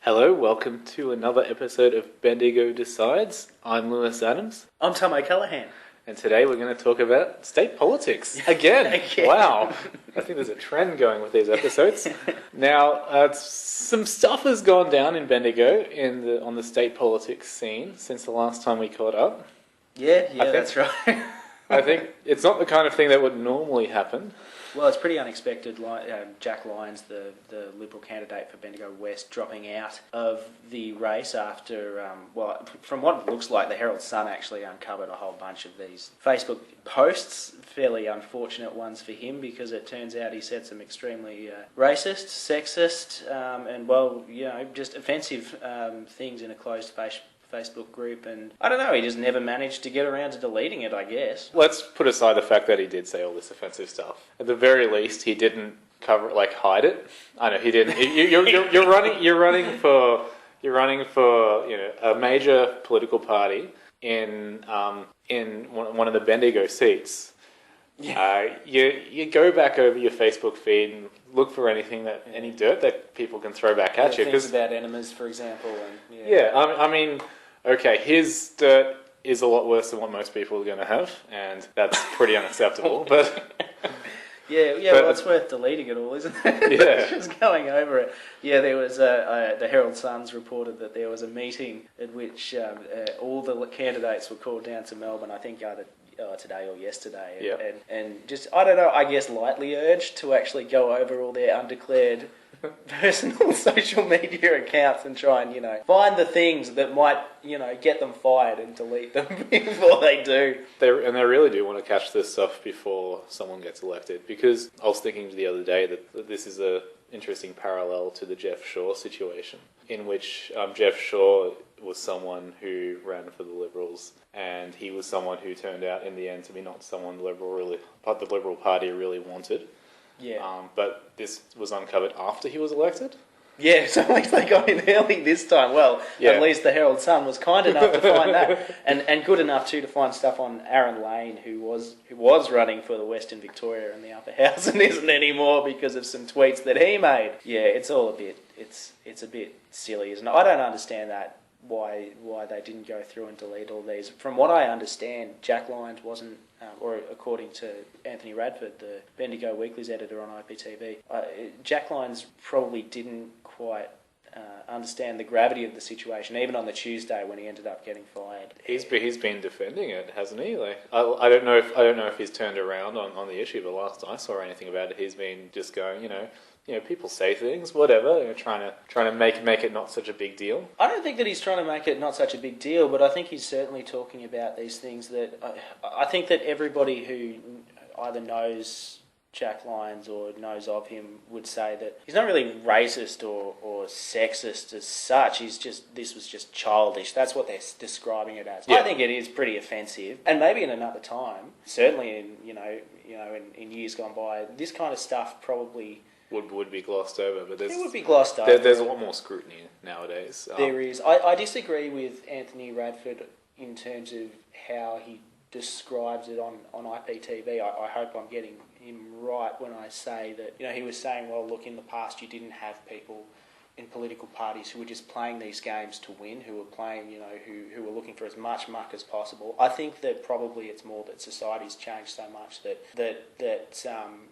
Hello, welcome to another episode of Bendigo Decides. I'm Lewis Adams, I'm Tom O'Callaghan. and today we're going to talk about state politics again. Again. Wow, I think there's a trend going with these episodes. Now, some stuff has gone down in Bendigo on the state politics scene since the last time we caught up. Yeah, that's right. I think it's not the kind of thing that would normally happen. Well, it's pretty unexpected. Jack Lyons, the Liberal candidate for Bendigo West, dropping out of the race after, from what it looks like, the Herald Sun actually uncovered a whole bunch of these Facebook posts, fairly unfortunate ones for him, because it turns out he said some extremely racist, sexist, and just offensive things in a closed Facebook group, and I don't know, he just never managed to get around to deleting it, I guess. Let's put aside the fact that he did say all this offensive stuff. At the very least, he didn't hide it. I know he didn't. You're running for a major political party in one of the Bendigo seats. Yeah. You go back over your Facebook feed and look for any dirt that people can throw back at you. Things about enemas, for example. I mean, okay, his dirt is a lot worse than what most people are going to have, and that's pretty unacceptable. But well, it's worth deleting it all, isn't it? Yeah. Just going over it. Yeah, there was the Herald Sun's reported that there was a meeting at which all the candidates were called down to Melbourne, I think either today or yesterday, and just, I don't know, I guess lightly urged to actually go over all their undeclared personal social media accounts and try and, find the things that might, get them fired and delete them before they do. They really do want to catch this stuff before someone gets elected, because I was thinking the other day that this is a interesting parallel to the Jeff Shaw situation, in which Jeff Shaw was someone who ran for the Liberals, and he was someone who turned out in the end to be not someone the Liberal Party really wanted. Yeah. But this was uncovered after he was elected. Yeah, so at least they got in early this time. Well, At least the Herald Sun was kind enough to find that, and good enough too to find stuff on Aaron Lane, who was running for the Western Victoria in the upper house and isn't anymore because of some tweets that he made. Yeah, it's all a bit silly, isn't it? I don't understand that. Why they didn't go through and delete all these. From what I understand, Jack Lyons wasn't, or according to Anthony Radford, the Bendigo Weekly's editor on IPTV, Jack Lyons probably didn't quite understand the gravity of the situation, even on the Tuesday when he ended up getting fired. He's been defending it, hasn't he? I don't know if he's turned around on the issue, but last I saw anything about it, he's been just going, people say things, whatever, trying to make it not such a big deal. I don't think that he's trying to make it not such a big deal, but I think he's certainly talking about these things that I think that everybody who either knows Jack Lyons or knows of him would say that he's not really racist or sexist as such. This was just childish. That's what they're describing it as. Yeah. I think it is pretty offensive, and maybe in another time, certainly in years gone by, this kind of stuff probably would be glossed over, but it would be glossed over. There's a lot more scrutiny nowadays. There is. I disagree with Anthony Radford in terms of how he describes it on IPTV. I hope I'm getting him right when I say that, he was saying, well, look, in the past you didn't have people in political parties who were just playing these games to win, who were playing, who were looking for as much muck as possible. I think that probably it's more that society's changed so much that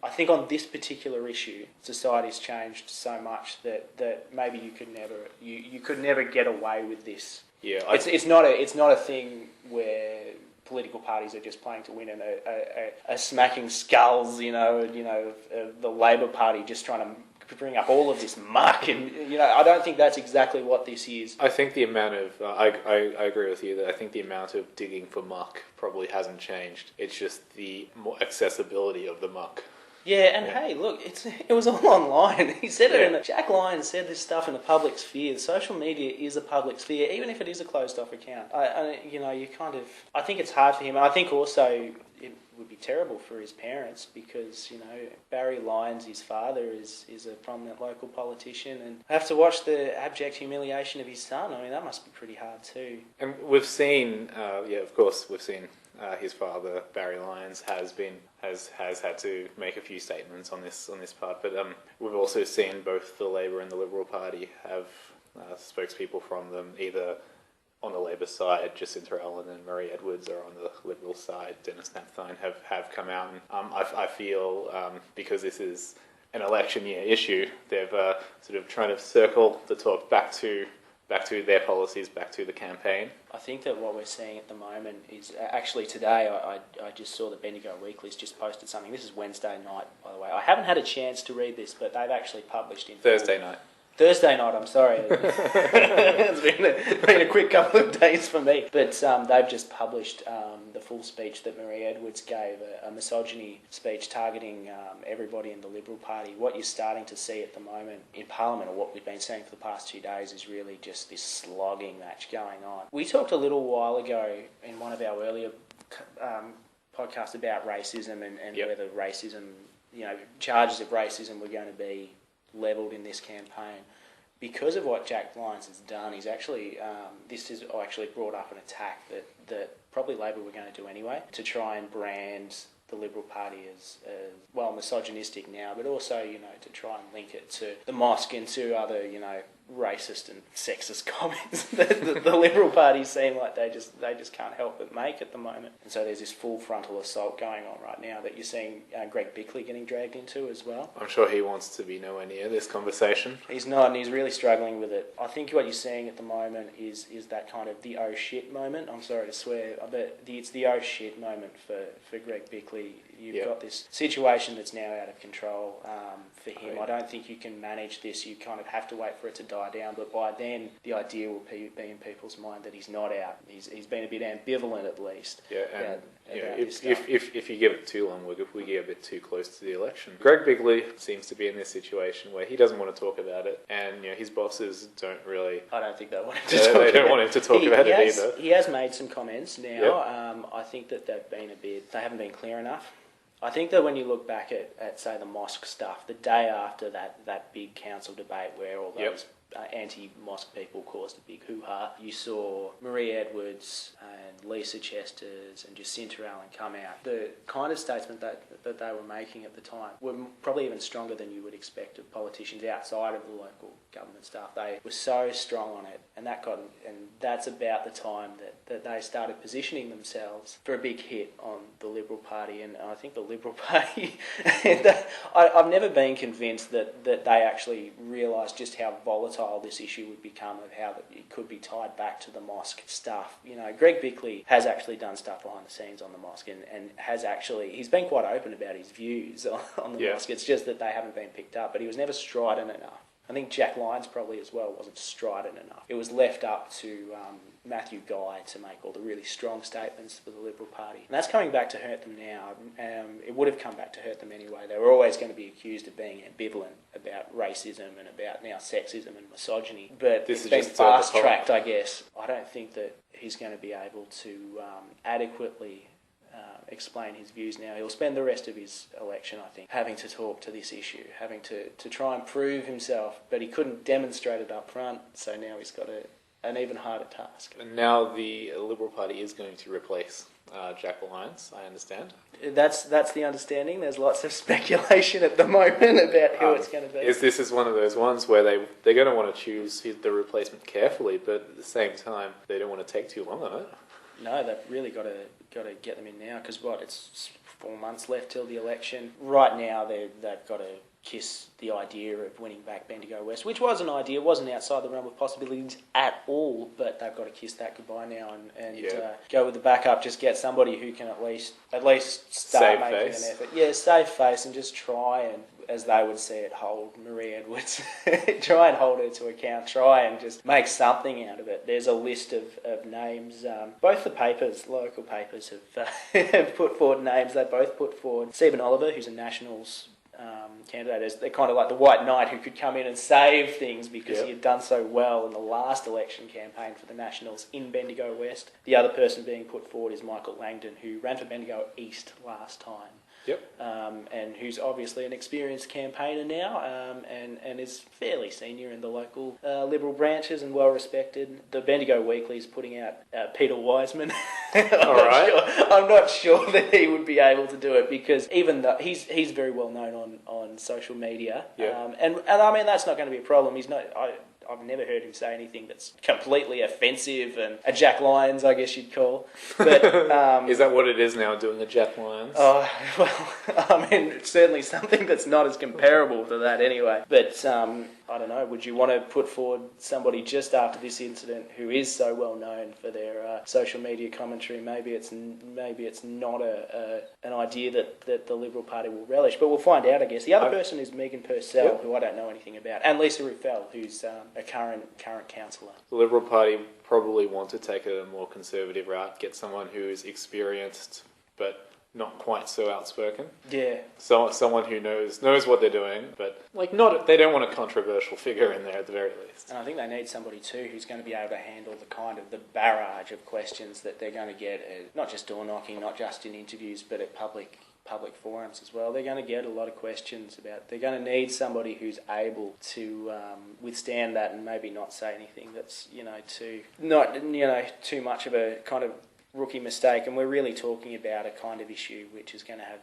I think on this particular issue, society's changed so much that maybe you could never get away with this. Yeah, it's not a thing where political parties are just playing to win and are smacking skulls, of the Labor Party just trying to bring up all of this muck, and I don't think that's exactly what this is. I think the amount of I agree with you that I think the amount of digging for muck probably hasn't changed. It's just the more accessibility of the muck. Yeah, and hey, look, it was all online. He said it Jack Lyons said this stuff in the public sphere. Social media is a public sphere, even if it is a closed-off account. I think it's hard for him, and I think also it would be terrible for his parents because, Barry Lyons, his father, is a prominent local politician, and have to watch the abject humiliation of his son. I mean, that must be pretty hard too. And we've seen, we've seen his father, Barry Lyons, has had to make a few statements on this part, but we've also seen both the Labor and the Liberal Party have spokespeople from them, either on the Labor side, Jacinta Allen and Murray Edwards, or on the Liberal side, Dennis Napthine, have come out. And I feel because this is an election year issue, they've sort of trying to circle the talk back to their policies, back to the campaign. I think that what we're seeing at the moment is actually today I just saw the Bendigo Weekly's just posted something. This is Wednesday night, by the way. I haven't had a chance to read this, but they've actually published in Thursday night, I'm sorry. It's been a quick couple of days for me. But they've just published the full speech that Marie Edwards gave, a misogyny speech targeting everybody in the Liberal Party. What you're starting to see at the moment in Parliament, or what we've been seeing for the past 2 days, is really just this slogging match going on. We talked a little while ago in one of our earlier podcasts about racism and whether racism, charges of racism were going to be levelled in this campaign. Because of what Jack Lyons has done, he's actually this has actually brought up an attack that probably Labor were going to do anyway, to try and brand the Liberal Party as misogynistic now, but also to try and link it to the mosque and to other racist and sexist comments that the Liberal Party seem like they just can't help but make at the moment. And so there's this full frontal assault going on right now that you're seeing Greg Bickley getting dragged into as well. I'm sure he wants to be nowhere near this conversation. He's not, and he's really struggling with it. I think what you're seeing at the moment is that kind of the oh shit moment. I'm sorry to swear, but it's the oh shit moment for Greg Bickley. You've got this situation that's now out of control for him. I don't think you can manage this. You kind of have to wait for it to die down. But by then, the idea will be in people's mind that he's not out. He's been a bit ambivalent at least. Yeah, and if you give it too long, we get a bit too close to the election. Greg Bickley seems to be in this situation where he doesn't want to talk about it, and his bosses don't really. I don't think they want him to talk about it. They don't want him to talk about it either. He has made some comments now. Yep. I think that they haven't been clear enough. I think that when you look back at say, the mosque stuff, the day after that big council debate where all those anti-mosque people caused a big hoo-ha, you saw Marie Edwards and Lisa Chesters and Jacinta Allen come out. The kind of statement that they were making at the time were probably even stronger than you would expect of politicians outside of the local government staff. They were so strong on it, and that's about the time that they started positioning themselves for a big hit on the Liberal Party. And I think the Liberal Party, I've never been convinced that they actually realised just how volatile this issue would become, of how it could be tied back to the mosque stuff. Greg Bickley has actually done stuff behind the scenes on the mosque and he's been quite open about his views on the mosque. It's just that they haven't been picked up, but he was never strident enough. I think Jack Lyons probably as well wasn't strident enough. It was left up to Matthew Guy to make all the really strong statements for the Liberal Party. And that's coming back to hurt them now. It would have come back to hurt them anyway. They were always going to be accused of being ambivalent about racism and about now sexism and misogyny. But it's been fast-tracked, I guess. I don't think that he's going to be able to adequately explain his views now. He'll spend the rest of his election, I think, having to talk to this issue, having to try and prove himself, but he couldn't demonstrate it up front, so now he's got an even harder task. And now the Liberal Party is going to replace Jack Lyons, I understand. That's the understanding. There's lots of speculation at the moment about who it's going to be. This is one of those ones where they're going to want to choose the replacement carefully, but at the same time, they don't want to take too long on it. No, they've really got to get them in now, because it's 4 months left till the election. Right now, they've got to kiss the idea of winning back Bendigo West, which was an idea, wasn't outside the realm of possibilities at all, but they've got to kiss that goodbye now and go with the backup, just get somebody who can at least start making an effort. Yeah, save face and just try and, as they would say it, hold Marie Edwards. Try and hold her to account. Try and just make something out of it. There's a list of names. Both the papers, local papers, have put forward names. They both put forward Stephen Oliver, who's a Nationals candidate. They're kind of like the white knight who could come in and save things because he had done so well in the last election campaign for the Nationals in Bendigo West. The other person being put forward is Michael Langdon, who ran for Bendigo East last time. And who's obviously an experienced campaigner now, and is fairly senior in the local Liberal branches and well respected. The Bendigo Weekly is putting out Peter Wiseman. I'm not sure that he would be able to do it, because even though he's very well known on social media, and I mean that's not going to be a problem. He's not. I've never heard him say anything that's completely offensive and a Jack Lyons, I guess you'd call. But is that what it is now, doing a Jack Lyons? Oh, well, I mean, it's certainly something that's not as comparable to that anyway. But I don't know, would you want to put forward somebody just after this incident who is so well known for their social media commentary? Maybe it's not an idea that the Liberal Party will relish, but we'll find out, I guess. The other person is Megan Purcell, who I don't know anything about, and Lisa Ruffell, who's a current councillor. The Liberal Party probably want to take a more conservative route, get someone who is experienced but not quite so outspoken. Yeah. So someone who knows what they're doing, but they don't want a controversial figure in there at the very least. And I think they need somebody too who's going to be able to handle the barrage of questions that they're going to get, not just door knocking, not just in interviews, but at public forums as well. They're going to get a lot of questions about. They're going to need somebody who's able to withstand that and maybe not say anything that's too much of a kind of rookie mistake. And we're really talking about a kind of issue which is going to have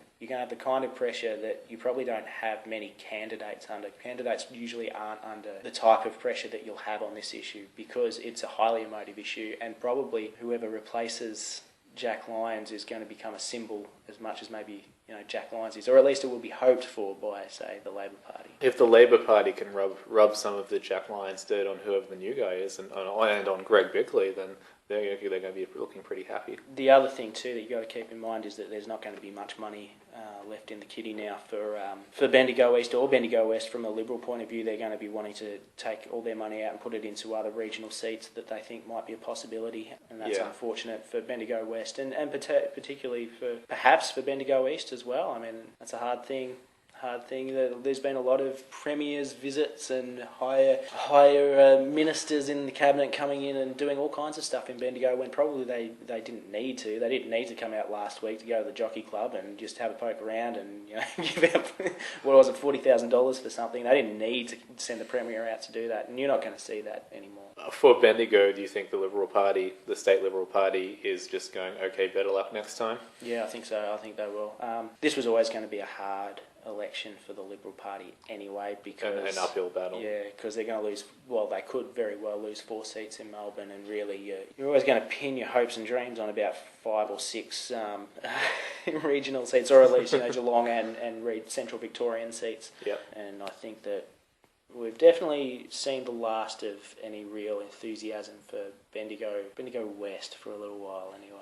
the kind of pressure that you probably don't have many candidates under. Candidates usually aren't under the type of pressure that you'll have on this issue because it's a highly emotive issue, and probably whoever replaces Jack Lyons is going to become a symbol as much as maybe Jack Lyons is, or at least it will be hoped for by, say, the Labor Party. If the Labor Party can rub some of the Jack Lyons dirt on whoever the new guy is and on Greg Bickley, then they're going to be looking pretty happy. The other thing too that you've got to keep in mind is that there's not going to be much money left in the kitty now for Bendigo East or Bendigo West. From a Liberal point of view, they're going to be wanting to take all their money out and put it into other regional seats that they think might be a possibility, and that's unfortunate for Bendigo West and particularly perhaps for Bendigo East as well. I mean, that's a hard thing. There's been a lot of premiers' visits and higher ministers in the cabinet coming in and doing all kinds of stuff in Bendigo when probably they didn't need to. They didn't need to come out last week to go to the jockey club and just have a poke around and give out $40,000 for something. They didn't need to send the premier out to do that, and you're not going to see that anymore. For Bendigo, do you think the Liberal Party, the state Liberal Party, is just going, okay, better luck next time? Yeah, I think so. I think they will. This was always going to be a hard election for the Liberal Party anyway, because an uphill battle. Yeah, because they're going to lose. Well, they could very well lose 4 seats in Melbourne, and really, you're always going to pin your hopes and dreams on about 5 or 6 regional seats, or at least Geelong and Central Victorian seats. Yep. And I think that we've definitely seen the last of any real enthusiasm for Bendigo West for a little while anyway.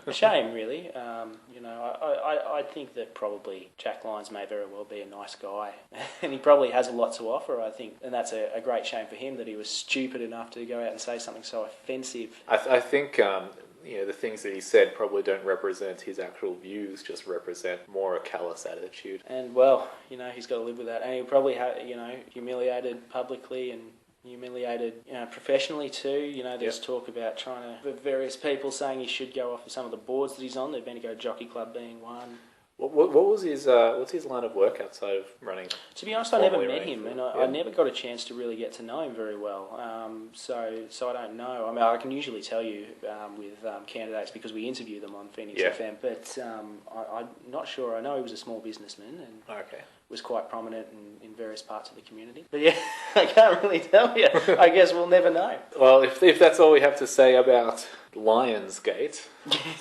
A shame, really. I think that probably Jack Lyons may very well be a nice guy, and he probably has a lot to offer, I think, and that's a great shame for him that he was stupid enough to go out and say something so offensive. I think the things that he said probably don't represent his actual views, just represent more a callous attitude. And, well, he's got to live with that, and he probably humiliated publicly and humiliated, professionally too. There's talk about trying to, various people saying he should go off of some of the boards that he's on, the Bendigo Jockey Club being one. What was his what's his line of work outside of running? To be honest, I never met him, and I never got a chance to really get to know him very well. So I don't know. I mean, I can usually tell you with candidates because we interview them on Phoenix FM, but I'm not sure. I know he was a small businessman and was quite prominent in various parts of the community. But yeah, I can't really tell you. I guess we'll never know. Well, if that's all we have to say about Lionsgate,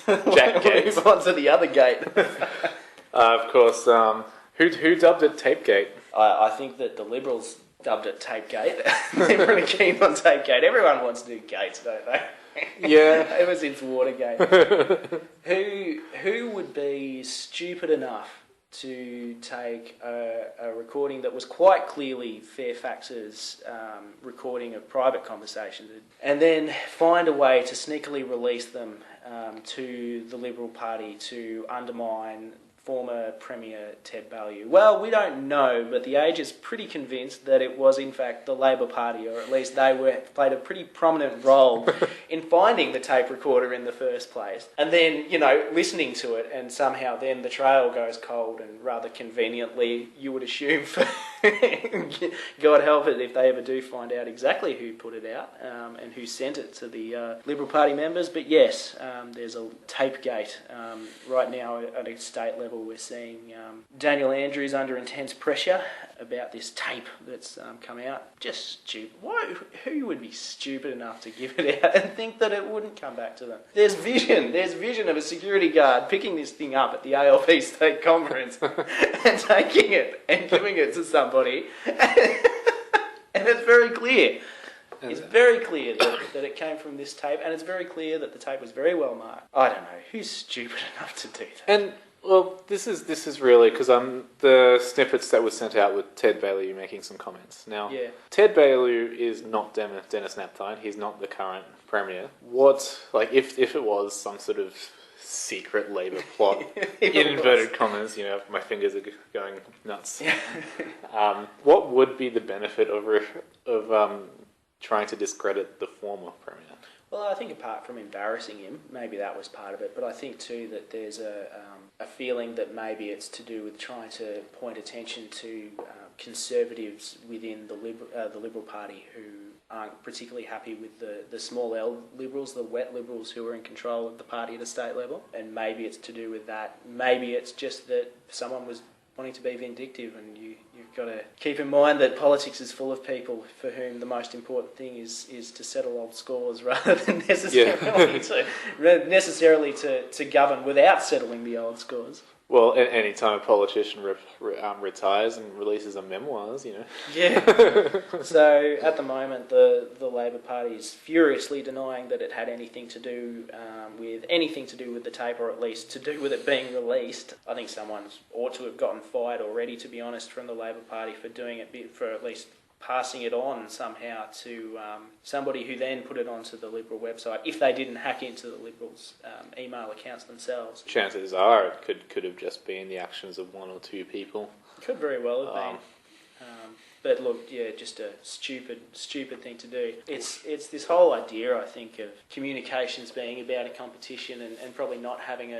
Jack Gate. Move on to the other gate. Of course, who dubbed it Tapegate? I think that the Liberals dubbed it Tapegate. They're pretty keen on Tapegate. Everyone wants to do gates, don't they? Yeah. Ever since Watergate. Who would be stupid enough to take a recording that was quite clearly Fairfax's recording of private conversations and then find a way to sneakily release them to the Liberal Party to undermine former Premier Ted Baillieu? Well, we don't know, but the Age is pretty convinced that it was in fact the Labor Party, or at least they played a pretty prominent role in finding the tape recorder in the first place. And then, listening to it, and somehow then the trail goes cold, and rather conveniently, you would assume God help it if they ever do find out exactly who put it out and who sent it to the Liberal Party members. But yes, there's a tapegate. Right now at a state level, we're seeing Daniel Andrews under intense pressure about this tape that's come out. Just stupid. Who would be stupid enough to give it out and think that it wouldn't come back to them? There's vision of a security guard picking this thing up at the ALP state conference and taking it and giving it to somebody. And it's very clear. It's very clear that it came from this tape, and it's very clear that the tape was very well marked. I don't know. Who's stupid enough to do that? And, well, this is really, because the snippets that were sent out with Ted Baillieu making some comments. Now, yeah. Ted Baillieu is not Dennis Napthine. He's not the current Premier. If it was some sort of secret Labour plot, in inverted commas, my fingers are going nuts. What would be the benefit of trying to discredit the former Premier? Well, I think apart from embarrassing him, maybe that was part of it, but I think too that there's a feeling that maybe it's to do with trying to point attention to conservatives within the Liberal Party who aren't particularly happy with the small L Liberals, the wet Liberals who are in control of the party at a state level, and maybe it's to do with that. Maybe it's just that someone was wanting to be vindictive, and you've got to keep in mind that politics is full of people for whom the most important thing is to settle old scores rather than necessarily to govern without settling the old scores. Well, any time a politician retires and releases a memoirs, Yeah. So at the moment, the Labor Party is furiously denying that it had anything to do with the tape, or at least to do with it being released. I think someone ought to have gotten fired already, to be honest, from the Labor Party for doing it, for at least passing it on somehow to somebody who then put it onto the Liberal website, if they didn't hack into the Liberals' email accounts themselves. Chances are it could have just been the actions of one or two people. Could very well have been. But look, yeah, just a stupid thing to do. It's this whole idea, I think, of communications being about a competition and probably not having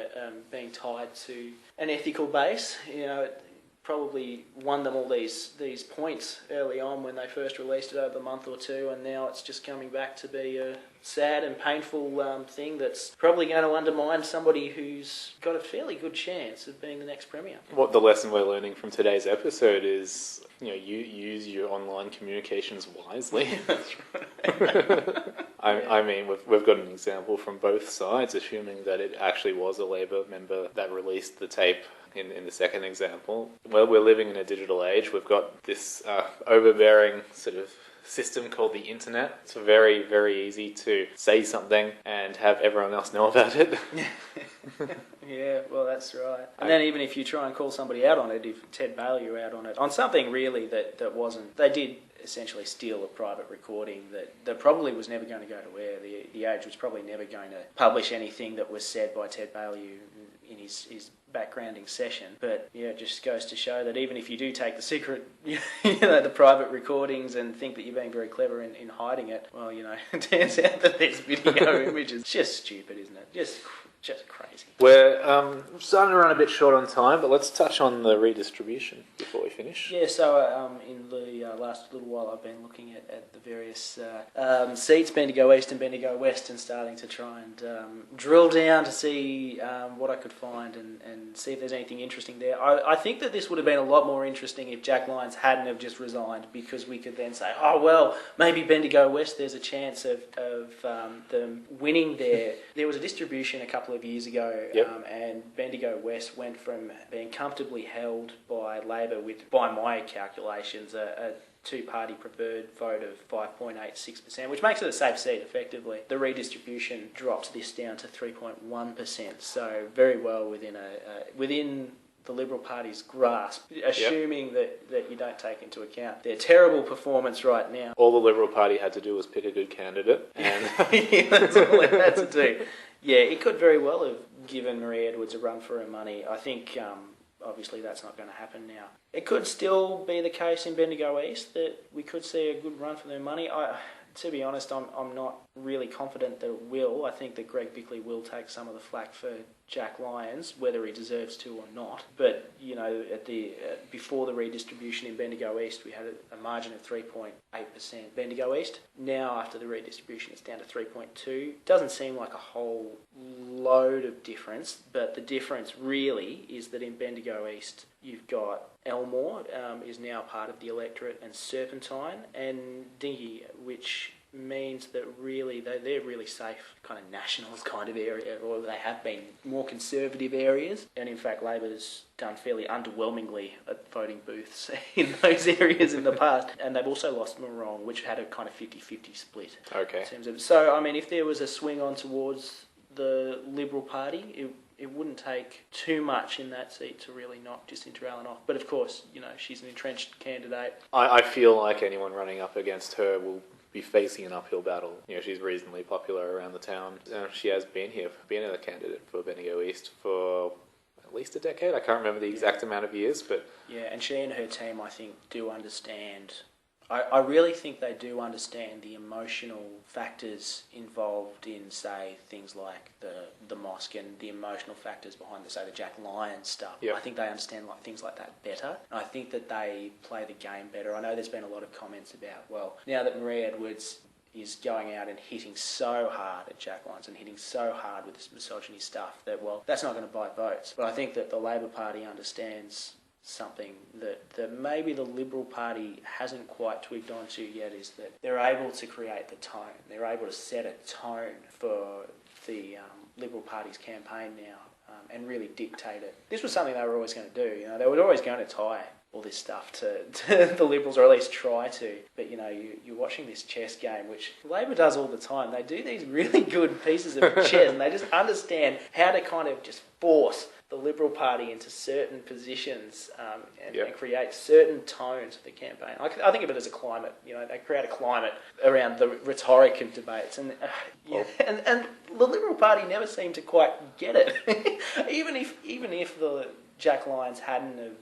being tied to an ethical base. It probably won them all these points early on when they first released it over the month or two, and now it's just coming back to be a sad and painful thing that's probably going to undermine somebody who's got a fairly good chance of being the next Premier. What the lesson we're learning from today's episode is, you use your online communications wisely. That's right. I mean, we've got an example from both sides, assuming that it actually was a Labor member that released the tape. In the second example, well, we're living in a digital age. We've got this overbearing sort of system called the internet. It's very, very easy to say something and have everyone else know about it. Yeah, well, that's right. And then even if you try and call somebody out on it, if Ted Baillieu out on it, on something really that wasn't, they did essentially steal a private recording that probably was never going to go to air. The Age was probably never going to publish anything that was said by Ted Baillieu in his backgrounding session. But yeah, it just goes to show that even if you do take the secret, the private recordings and think that you're being very clever in hiding it, well, it turns out that there's video images. Just stupid, isn't it? Just crazy. We're starting to run a bit short on time, but let's touch on the redistribution before we finish. Yeah, so in the last little while I've been looking at the various seats, Bendigo East and Bendigo West, and starting to try and drill down to see what I could find and see if there's anything interesting there. I think that this would have been a lot more interesting if Jack Lyons hadn't have just resigned, because we could then say, oh, well, maybe Bendigo West, there's a chance of them winning there. There was a distribution a couple of years ago, and Bendigo West went from being comfortably held by Labor with, by my calculations, a two-party preferred vote of 5.86%, which makes it a safe seat, effectively. The redistribution dropped this down to 3.1%, so very well within the Liberal Party's grasp, assuming that you don't take into account their terrible performance right now. All the Liberal Party had to do was pick a good candidate. And yeah, that's all it had to do. Yeah, it could very well have given Marie Edwards a run for her money. I think, obviously, that's not going to happen now. It could still be the case in Bendigo East that we could see a good run for their money. To be honest, I'm not really confident that it will. I think that Greg Bickley will take some of the flack for Jack Lyons, whether he deserves to or not. But, before the redistribution in Bendigo East, we had a margin of 3.8% Bendigo East. Now, after the redistribution, it's down to 3.2. Doesn't seem like a whole load of difference, but the difference really is that in Bendigo East, you've got Elmore is now part of the electorate, and Serpentine and Dingy, which means that really they're really safe kind of nationals kind of area, or they have been more conservative areas. And in fact, Labor's done fairly underwhelmingly at voting booths in those areas in the past. And they've also lost Morong, which had a kind of 50-50 split. Okay. In terms of, so, I mean, if there was a swing on towards the Liberal Party, it wouldn't take too much in that seat to really knock Jacinta Allen off. But of course, she's an entrenched candidate. I feel like anyone running up against her will be facing an uphill battle. She's reasonably popular around the town. She has been a candidate for Bendigo East for at least a decade. I can't remember the exact amount of years, but... Yeah, and she and her team, I think, do understand... I really think they do understand the emotional factors involved in, say, things like the mosque and the emotional factors behind, say, the Jack Lyons stuff. Yep. I think they understand things like that better. I think that they play the game better. I know there's been a lot of comments about, well, now that Marie Edwards is going out and hitting so hard at Jack Lyons and hitting so hard with this misogyny stuff that, well, that's not going to buy votes. But I think that the Labor Party understands something that maybe the Liberal Party hasn't quite twigged onto yet, is that they're able to create the tone. They're able to set a tone for the Liberal Party's campaign now and really dictate it. This was something they were always going to do. They were always going to tie all this stuff to the Liberals, or at least try to. But, you're watching this chess game, which Labor does all the time. They do these really good pieces of chess, and they just understand how to kind of just force the Liberal Party into certain positions and create certain tones for the campaign. I think of it as a climate. They create a climate around the rhetoric and debates, and and the Liberal Party never seemed to quite get it. even if the Jack Lyons hadn't have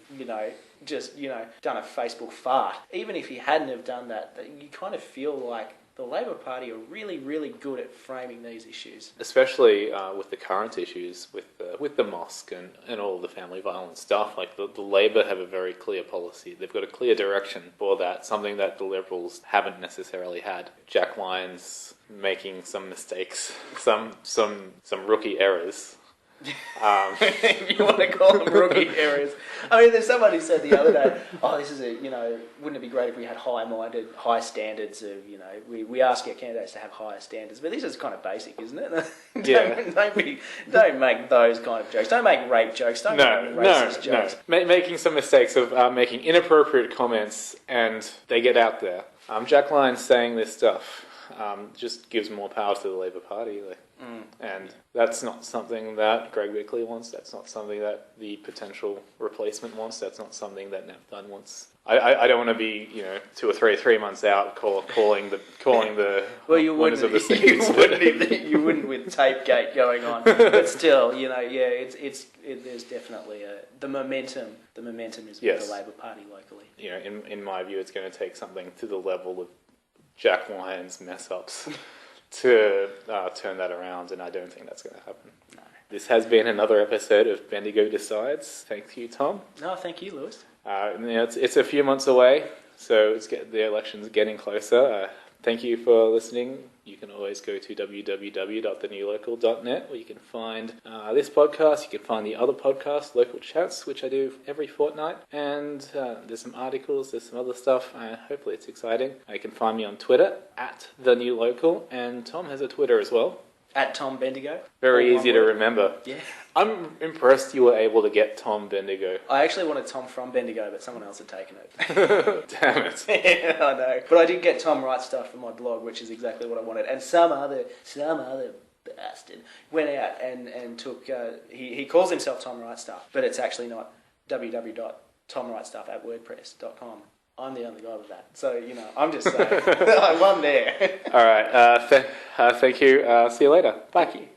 done a Facebook fart, even if he hadn't have done that, you kind of feel like the Labor Party are really, really good at framing these issues. Especially with the current issues with the mosque and all the family violence stuff. Like the Labor have a very clear policy. They've got a clear direction for that, something that the Liberals haven't necessarily had. Jack Lyons making some mistakes, some rookie errors. You want to call them rookie errors? I mean, there's someone who said the other day, this is wouldn't it be great if we had high standards of, we ask our candidates to have higher standards, but this is kind of basic, isn't it? Don't make those kind of jokes. Don't make rape jokes. Don't make racist jokes. No. Making some mistakes of making inappropriate comments, and they get out there. Jack Lyons saying this stuff just gives more power to the Labor Party. And that's not something that Greg Bickley wants. That's not something that the potential replacement wants. That's not something that Nap Dunn wants. I don't want to be 2 or 3 months out calling the well, you winners of the seats. You wouldn't with tapegate going on, but still, there's definitely the momentum. The momentum is with the Labor Party locally. In my view, it's going to take something to the level of Jack Lyons mess ups to turn that around, and I don't think that's going to happen. No. This has been another episode of Bendigo Decides. Thank you, Tom. No, thank you, Lewis. It's a few months away, so the election's getting closer. Thank you for listening. You can always go to www.thenewlocal.net, where you can find this podcast. You can find the other podcast, Local Chats, which I do every fortnight. And there's some articles, there's some other stuff. Hopefully it's exciting. You can find me on Twitter, @thenewlocal. And Tom has a Twitter as well. @Tom Bendigo. Very easy to remember. Yeah. I'm impressed you were able to get Tom Bendigo. I actually wanted Tom from Bendigo, but someone else had taken it. Damn it. Yeah, I know. But I did get Tom Wright stuff for my blog, which is exactly what I wanted. And some other bastard went out and took... he calls himself Tom Wright stuff, but it's actually not www.tomwrightstuff@wordpress.com. I'm the only guy with that. So, I'm just saying. I won there. All right. Thank you. See you later. Bye. Thank you.